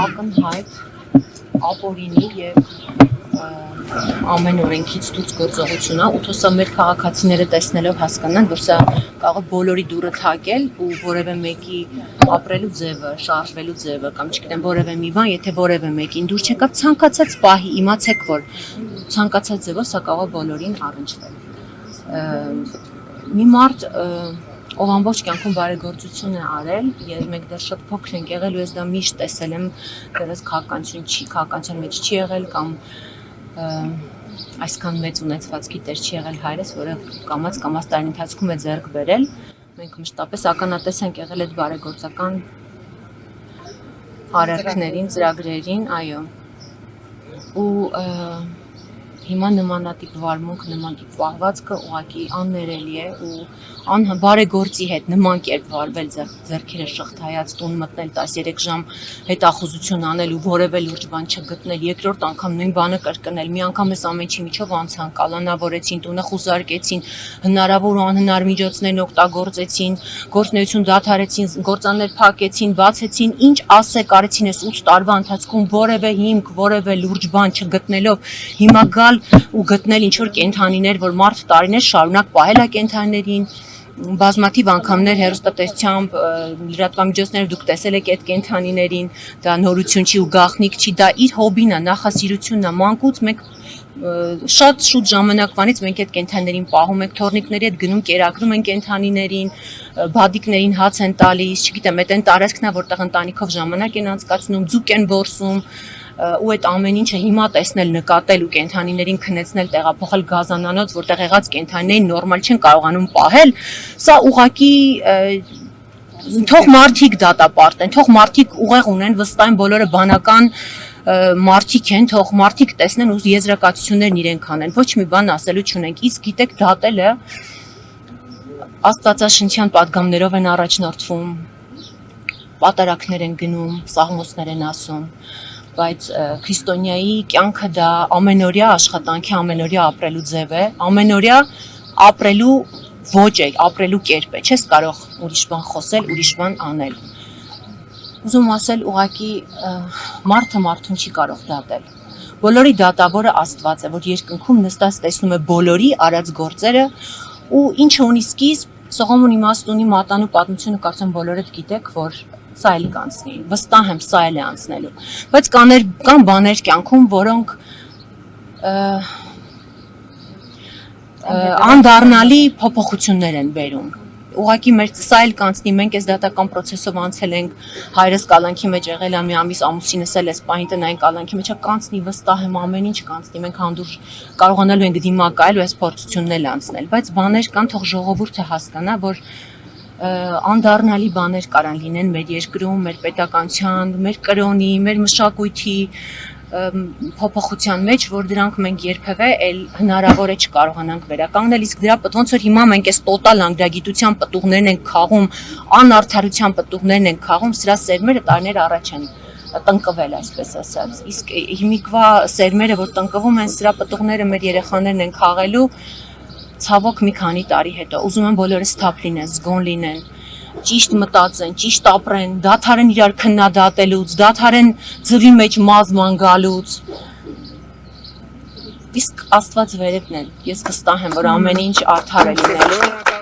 ակնհայտ ապօրինի եւ ամեն օրենքից դուրս գործողություն է, ու թող մեր քաղաքացիները տեսնելով հասկանան, որ սա կարող է բոլորի դուրը թակել ու որևէ մեկի ապրելու ձևը, շարժվելու ձևը կամ չգիտեմ որևէ մի բան, եթե որևէ մեկին դուր չեկավ ցանկացած պահի, իմացեք, որ ցանկացած ձևով սա կարող է բոլորին առնչվել։ Մի մարդ ով ամբողջ կյանքում բարեգործություն է արել, եւ մենք դեռ շատ փոքր ենք եղել ու ես դա միշտ տեսել եմ, դեռ քաղաքականության մեջ չի եղել կամ այսքան մեծ ունեցվածքի տեր չի եղել հայրս, որը կամաց տարի ընթացքում է ձեռք բերել, մենք մշտապես ականատես ենք եղել այդ բարեգործական արարքներին, ծրագրերին, այո, ու հիմա նմանատիպ վարմունք, նմանատիպ պահվածքը ուղղակի աններելի է ու բարեգործի հետ նման կերպ վարվել, ձեռքերը շղթայած տուն մտնել 13 ժամ հետախուզություն անել ու որևէ լուրջ բան չգտնել, երկրորդ անգամ նույն բանը կրկնել, մի անգամ էս ամեն ինչի միջով անցան, կալանավորեցին, տունը խուզարկեցին, հնարավոր ու անհնար միջոցներն օգտագործեցին, գործունեություն դադարեցին, գործաներ փակեցին, բացեցին, ինչ ասեք արեցին այս 8 տարվա ընթացքում որևէ հիմք, որևէ լուրջ բան չգտնելով, հիմա գալ ու գտնել ինչ որ կենթանիներ, որ մարդ տարիներ շարունակ պահել է կենթանիներին, բազմաթիվ անգամներ հեռուստատեսությամբ լրատվամիջոցներով դուք տեսել եք այդ կենթանիներին, դա նորություն չի ու գաղտնիք չի, դա իր հոբին է, նախասիրությունն է, մանկուց մենք շատ շուտ ժամանակվանից մենք այդ կենթանիներին պահում ենք, թորնիկների հետ գնում կերակրում են կենթանիներին, բադիկներին հաց են տալիս, չգիտեմ, այդ այն տարածքն է, որտեղ ընտանիքով ժամանակ են անցկացնում, ձուկ են որսում, ու այդ ամեն ինչը հիմա տեսնել, նկատել ու կենթանիներին քնեցնել, տեղափոխել գազանանոց, որտեղ եղած կենթանիներին նորմալ չեն կարողանում պահել, սա ուղղակի թող մարդիկ դատապարտեն, թող մարդիկ ուղեղ ունեն, վստահ եմ բոլորը բանական մարդիկ են, թող մարդիկ տեսնեն ու եզրակացություններն իրենք անեն, ոչ մի բան ասելու չունենք, իսկ գիտեք դատելը աստվածաշնչյան պատգամներով են առաջնորդվում, պատարակներ են գնում, սաղմոսներ են ասում, բայց քրիստոնյայի կյանքը դա ամենօրյա աշխատանքի, ամենօրյա ապրելու ձև է, ամենօրյա ապրելու ոճ է, ապրելու կերպ է, չես կարող ուրիշ բան խոսել, ուրիշ բան անել։ Ուզում ասել ուղղակի մարդը մարդուն չի կարող դատել։ Բոլորի դատավորը Աստված է, որ երկնքում նստած տեսնում է բոլորի արած գործերը ու ինչը ունի սկիզբ, Սողոմոն իմաստ ունի մատանու պատմությունը, կարծեմ բոլորդ գիտեք, որ սա էլ կանցնի, վստահ եմ սա էլ է անցնելու, բայց կան բաներ կյանքում, որոնք անդառնալի փոփոխություններ են բերում, ուղղակի մեր սա էլ կանցնի, մենք այս դատական պրոցեսով անցել ենք, հայրս կալանքի մեջ եղել է մի ամիս, ամուսինս էլ էս պահին տնային կալանքի մեջ կանցնի, վստահ եմ ամեն ինչ կանցնի, մենք հանդուրժ կարողանալու ենք դիմակայել ու այս փորձությունն էլ անցնել, բայց բաներ կան, թող ժողովուրդը հասկանա, որ անդառնալի բաներ կարան լինեն մեր երկրում, մեր պետականության, մեր կրոնի, մեր մշակույթի փոփոխության մեջ, որ դրանք մենք երբևէ էլ հնարավոր է չկարողանանք վերականգնել, իսկ դրա ոնց որ հիմա մենք այս տոտալ անգրագիտության պտուղներն ենք քաղում, անարդարության պտուղներն ենք քաղում, սրա սերմերը տարիներ առաջ են տնկվել, այսպես ասած, իսկ հիմիկվա սերմերը, որ տնկվում են, սրա պտուղները մեր երեխաներն են քաղելու ցավոք մի քանի տարի հետո, ուզում եմ բոլորս թափ լինեն, զգոն լինեն, ճիշտ մտածեն, ճիշտ ապրեն, դադարեն իրար քննադատելուց, դադարեն ձվի մեջ մազման գալուց, իսկ Աստված վերևն է, ես վստահ եմ, որ ամեն ինչ արդար է լինելու։